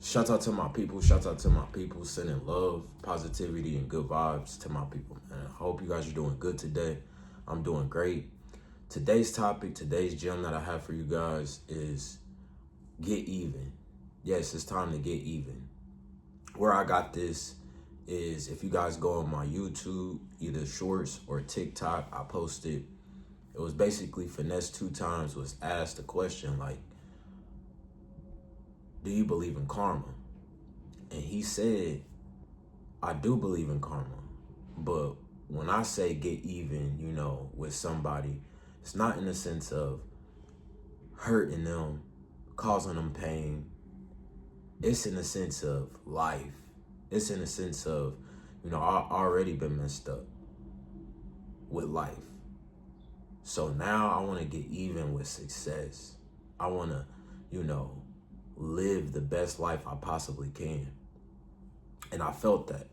Shout out to my people. Shout out to my people. Sending love, positivity, and good vibes to my people, man. I hope you guys are doing good today. I'm doing great. Today's topic, today's gem that I have for you guys is get even. Yes, it's time to get even. Where I got this is if you guys go on my YouTube, either Shorts or TikTok, I posted. It was basically Finesse 2 times was asked a question like, do you believe in karma? And he said, I do believe in karma. But when I say get even, with somebody, it's not in the sense of hurting them, causing them pain. It's in the sense of life. It's in the sense of, I already been messed up with life. So now I want to get even with success. I want to, live the best life I possibly can. And I felt that.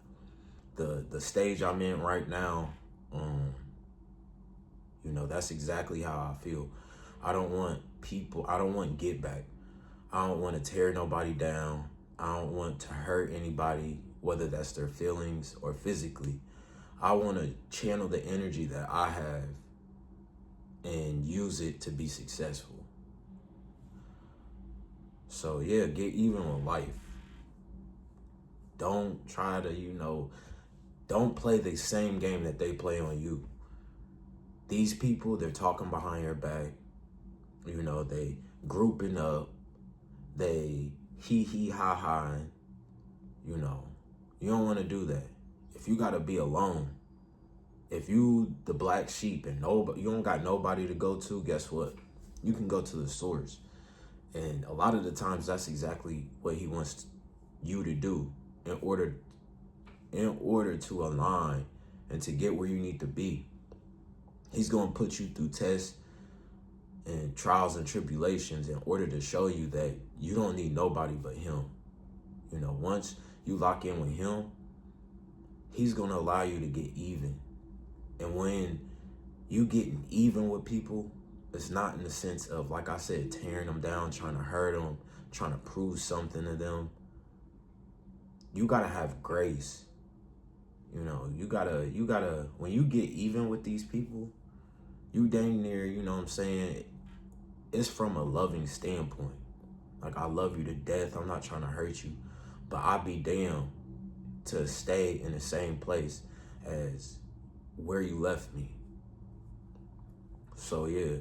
The stage I'm in right now, that's exactly how I feel. I don't want get back. I don't want to tear nobody down. I don't want to hurt anybody, whether that's their feelings or physically. I want to channel the energy that I have and use it to be successful. So yeah, get even with life. Don't try to, don't play the same game that they play on you. These people, they're talking behind your back. They grouping up. They ha. You don't want to do that. If you got to be alone, if you the black sheep and you don't got nobody to go to, guess what? You can go to the source. And a lot of the times that's exactly what he wants you to do in order to align and to get where you need to be. He's going to put you through tests and trials and tribulations in order to show you that you don't need nobody but him. Once you lock in with him, he's going to allow you to get even. And when you getting even with people, it's not in the sense of, like I said, tearing them down, trying to hurt them, trying to prove something to them. You gotta have grace. You gotta, when you get even with these people, you dang near, it's from a loving standpoint. Like, I love you to death. I'm not trying to hurt you, but I'd be damned to stay in the same place as where you left me. So yeah,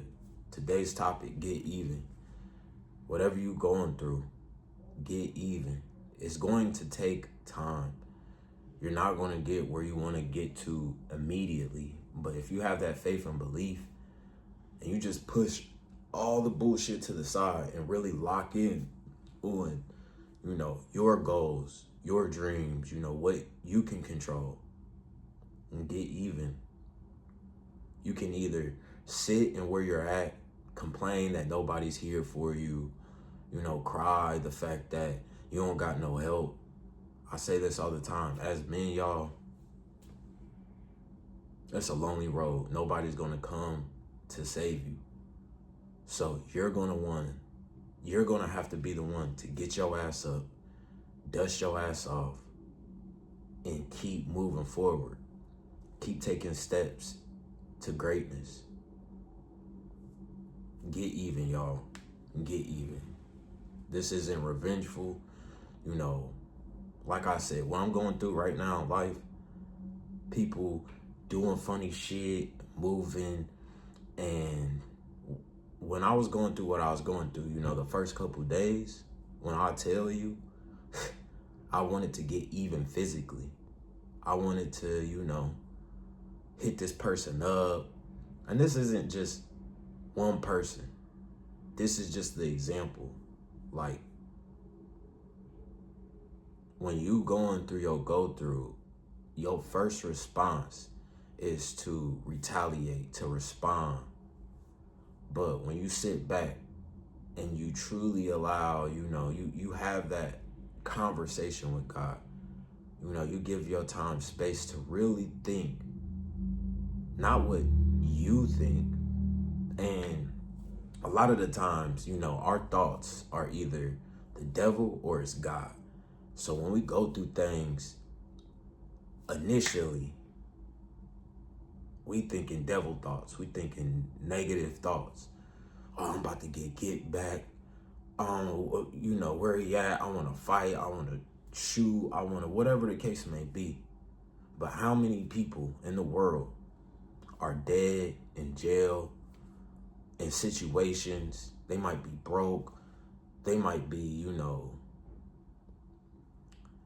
today's topic, get even. Whatever you going through, get even. It's going to take time. You're not going to get where you want to get to immediately. But if you have that faith and belief and you just push all the bullshit to the side and really lock in on, your goals, your dreams, what you can control, and get even. You can either sit in where you're at, complain that nobody's here for you, cry the fact that you don't got no help. I say this all the time. As men, y'all, it's a lonely road. Nobody's going to come to save you. So you're going to have to be the one to get your ass up, dust your ass off, and keep moving forward. Keep taking steps to greatness. Get even, y'all. Get even. This isn't revengeful. Like I said, what I'm going through right now in life, people doing funny shit, moving, and when I was going through what I was going through, the first couple days, when I tell you, I wanted to get even physically. I wanted to, hit this person up. And this isn't just one person. This is just the example. Like, when you going through your go-through, your first response is to retaliate, to respond. But when you sit back and you truly allow, you have that conversation with God, you give your time space to really think, not what you think. And a lot of the times, our thoughts are either the devil or it's God. So when we go through things, initially, we thinking devil thoughts. We thinking negative thoughts. Oh, I'm about to get back. Where he at? I want to fight. I want to shoot. I want to, whatever the case may be. But how many people in the world are dead, in jail, in situations? They might be broke. They might be,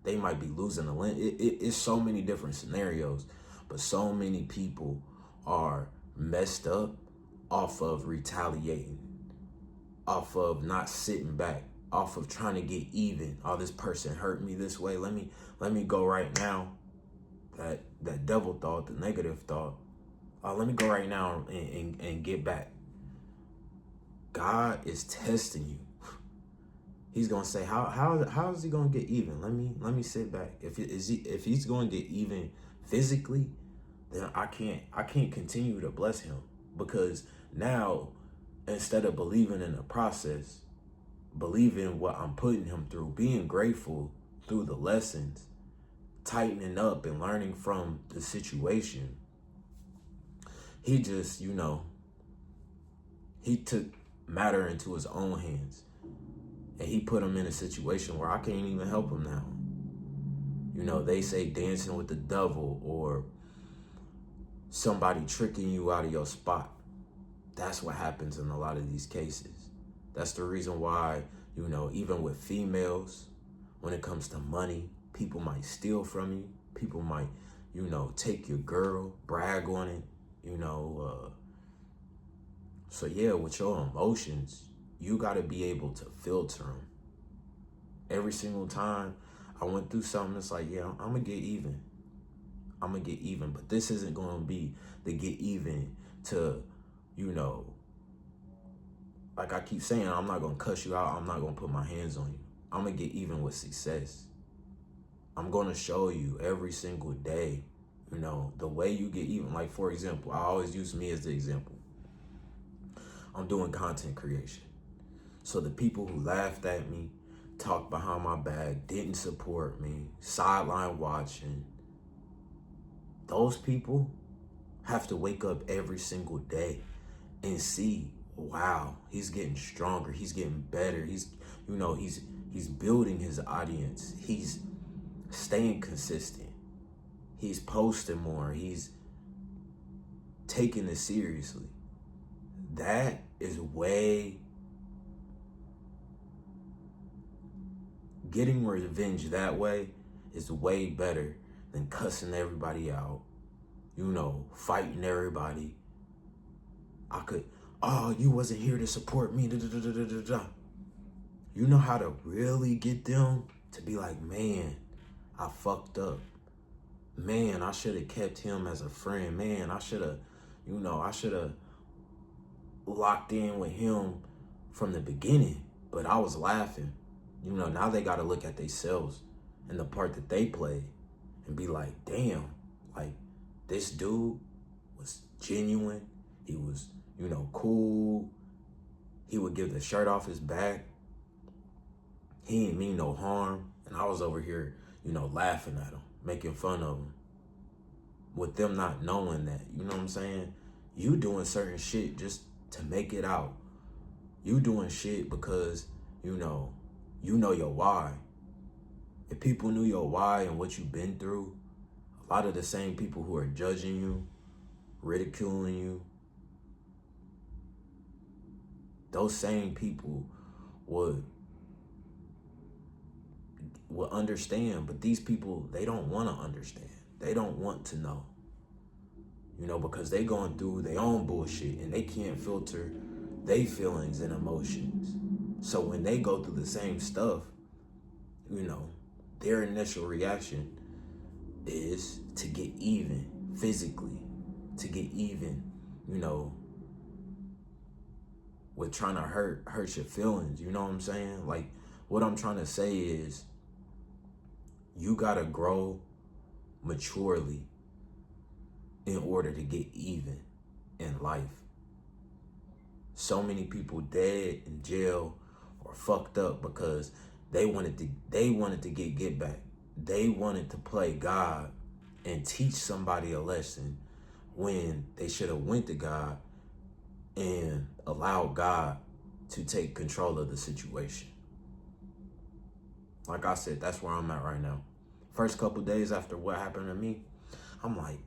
they might be losing a limb. It's so many different scenarios, but so many people are messed up off of retaliating, off of not sitting back, off of trying to get even. Oh, this person hurt me this way. Let me go right now. That devil thought, the negative thought. Let me go right now and get back. God is testing you. He's gonna say, how is he gonna get even? Let me sit back. If he's gonna get even physically, then I can't continue to bless him, because now, instead of believing in the process, believing what I'm putting him through, being grateful through the lessons, tightening up and learning from the situation, he just, he took matter into his own hands. And he put him in a situation where I can't even help him now. They say dancing with the devil, or somebody tricking you out of your spot. That's what happens in a lot of these cases. That's the reason why, even with females, when it comes to money, people might steal from you. People might, take your girl, brag on it, So yeah, with your emotions, you got to be able to filter them. Every single time I went through something, it's like, yeah, I'm going to get even. I'm going to get even. But this isn't going to be the get even to, like I keep saying, I'm not going to cuss you out. I'm not going to put my hands on you. I'm going to get even with success. I'm going to show you every single day, the way you get even. Like, for example, I always use me as the example. I'm doing content creation. So the people who laughed at me, talked behind my back, didn't support me, sideline watching, those people have to wake up every single day and see, wow, he's getting stronger, he's getting better, he's building his audience, he's staying consistent, he's posting more, he's taking it seriously. That is getting revenge that way is way better than cussing everybody out, fighting everybody. You wasn't here to support me. You know how to really get them to be like, man, I fucked up. Man, I should have kept him as a friend. Man, I should have locked in with him from the beginning, but I was laughing. Now they got to look at themselves and the part that they played and be like, damn, like this dude was genuine. He was, cool. He would give the shirt off his back. He didn't mean no harm. And I was over here, laughing at him, making fun of him, with them not knowing that, you know what I'm saying? You doing certain shit just to make it out. You doing shit because, you know your why. If people knew your why and what you've been through, a lot of the same people who are judging you, ridiculing you, those same people would understand. But these people, they don't want to understand. They don't want to know. Because they going through their own bullshit and they can't filter their feelings and emotions. So when they go through the same stuff, their initial reaction is to get even physically, to get even, with trying to hurt your feelings. You know what I'm saying? Like, what I'm trying to say is, you gotta grow maturely in order to get even in life. So many people dead in jail or fucked up because They wanted to get back. They wanted to play God and teach somebody a lesson when they should have went to God and allowed God to take control of the situation. Like I said, that's where I'm at right now. First couple days after what happened to me, I'm like,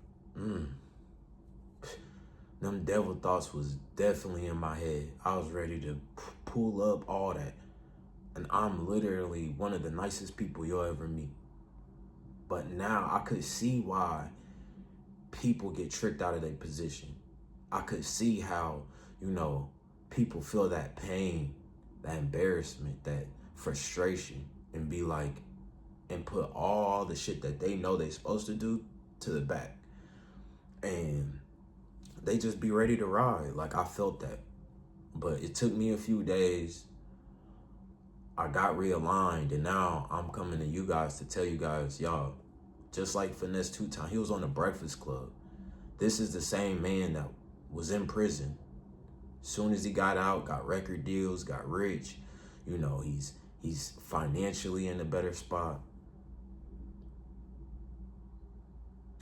them devil thoughts was definitely in my head. I was ready to pull up all that. And I'm literally one of the nicest people you'll ever meet. But now I could see why people get tricked out of their position. I could see how, people feel that pain, that embarrassment, that frustration, and be like, and put all the shit that they know they're supposed to do to the back. And they just be ready to ride. Like, I felt that. But it took me a few days. I got realigned, and now I'm coming to you guys to tell you guys, y'all, just like Finesse Two-Time, he was on the Breakfast Club. This is the same man that was in prison. Soon as he got out, got record deals, got rich. He's financially in a better spot.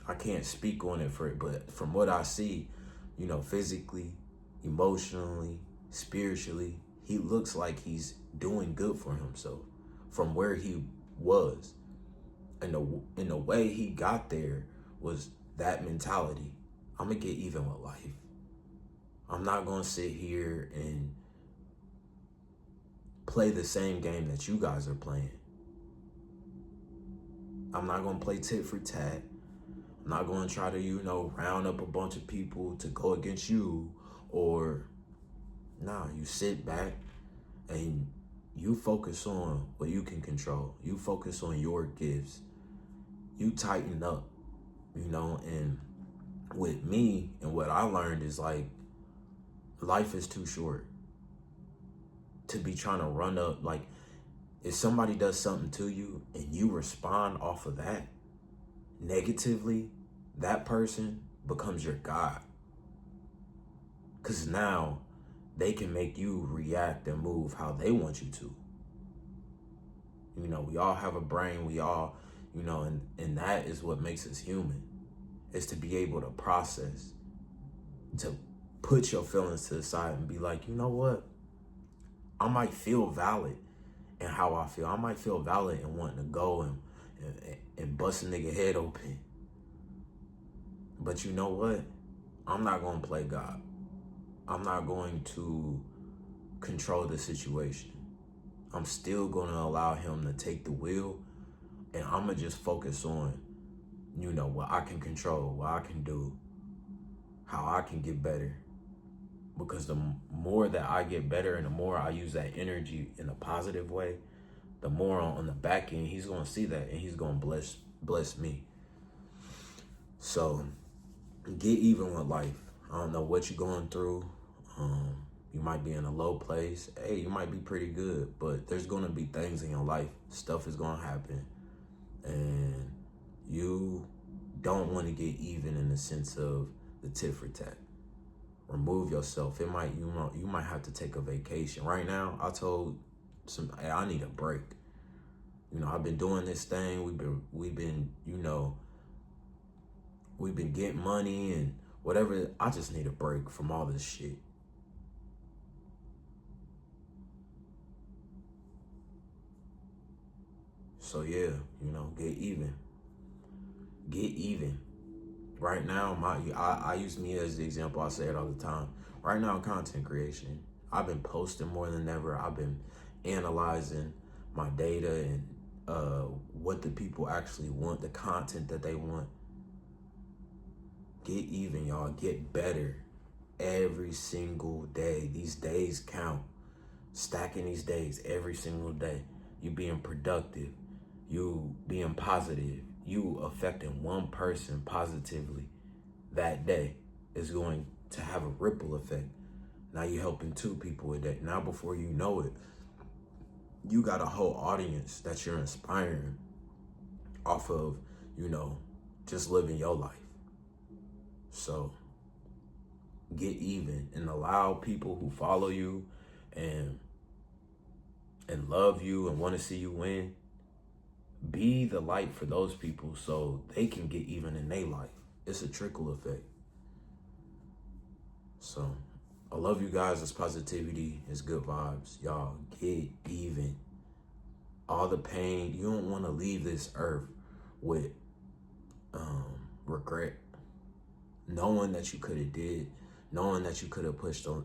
I can't speak on it but from what I see, physically, emotionally, spiritually, he looks like he's doing good for himself from where he was. And the way he got there was that mentality. I'm gonna get even with life. I'm not gonna sit here and play the same game that you guys are playing. I'm not gonna play tit for tat. I'm not gonna try to, round up a bunch of people to go against you. Or, you sit back and you focus on what you can control. You focus on your gifts. You tighten up, and with me and what I learned is like, life is too short to be trying to run up. Like, if somebody does something to you and you respond off of that negatively, that person becomes your God. Because now they can make you react and move how they want you to. We all have a brain. We all, and that is what makes us human, is to be able to process, to put your feelings to the side and be like, you know what? I might feel valid in how I feel. I might feel valid in wanting to go and bust a nigga head open. But you know what? I'm not going to play God. I'm not going to control the situation. I'm still going to allow him to take the wheel, and I'm going to just focus on, what I can control, what I can do, how I can get better. Because the more that I get better and the more I use that energy in a positive way, the more on the back end, he's going to see that and he's going to bless me. So get even with life. I don't know what you're going through. You might be in a low place. Hey, you might be pretty good, but there's going to be things in your life. Stuff is going to happen. And you don't want to get even in the sense of the tit for tat. Remove yourself. You might have to take a vacation. Right now, I told hey, I need a break. I've been doing this thing. We've been getting money and whatever. I just need a break from all this shit. So yeah, get even. Get even. Right now, I use me as the example. I say it all the time. Right now, content creation. I've been posting more than ever. I've been analyzing my data and what the people actually want, the content that they want. Get even, y'all. Get better every single day. These days count. Stacking these days every single day. You being productive. You being positive. You affecting one person positively that day is going to have a ripple effect. Now you're helping two people a day. Now before you know it, you got a whole audience that you're inspiring off of, just living your life. So get even and allow people who follow you and and love you and want to see you win, be the light for those people so they can get even in their life. It's a trickle effect. So I love you guys. It's positivity. It's good vibes. Y'all get even. All the pain. You don't want to leave this earth with regret. Knowing that you could have did. Knowing that you could have pushed on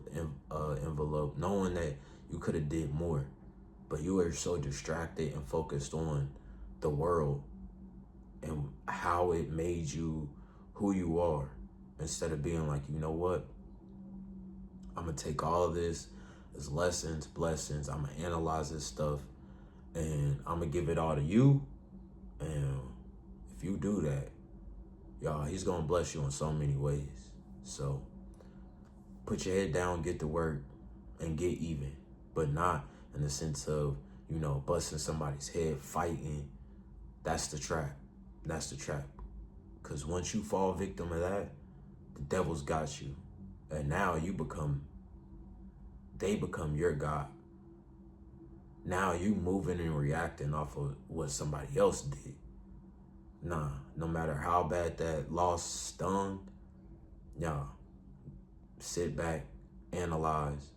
envelope. Knowing that you could have did more. But you were so distracted and focused on the world and how it made you who you are. Instead of being like, you know what? I'm going to take all of this as lessons, blessings. I'm going to analyze this stuff and I'm going to give it all to you. And if you do that, y'all, he's going to bless you in so many ways. So put your head down, get to work, and get even. But not in the sense of, you know, busting somebody's head, fighting. That's the trap. That's the trap. Because once you fall victim of that, the devil's got you. And now they become your God. Now you moving and reacting off of what somebody else did. Nah, no matter how bad that loss stung, y'all, sit back, analyze,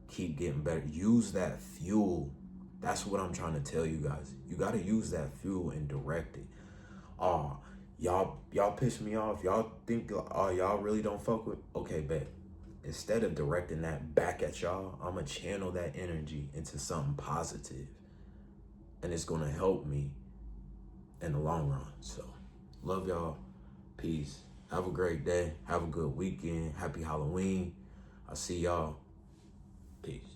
keep getting better. Use that fuel. That's what I'm trying to tell you guys. You got to use that fuel and direct it. Oh, y'all piss me off. Y'all think, oh, y'all really don't fuck with. Okay, bet. Instead of directing that back at y'all, I'm going to channel that energy into something positive. And it's going to help me in the long run. So, love y'all. Peace. Have a great day. Have a good weekend. Happy Halloween. I'll see y'all. Peace.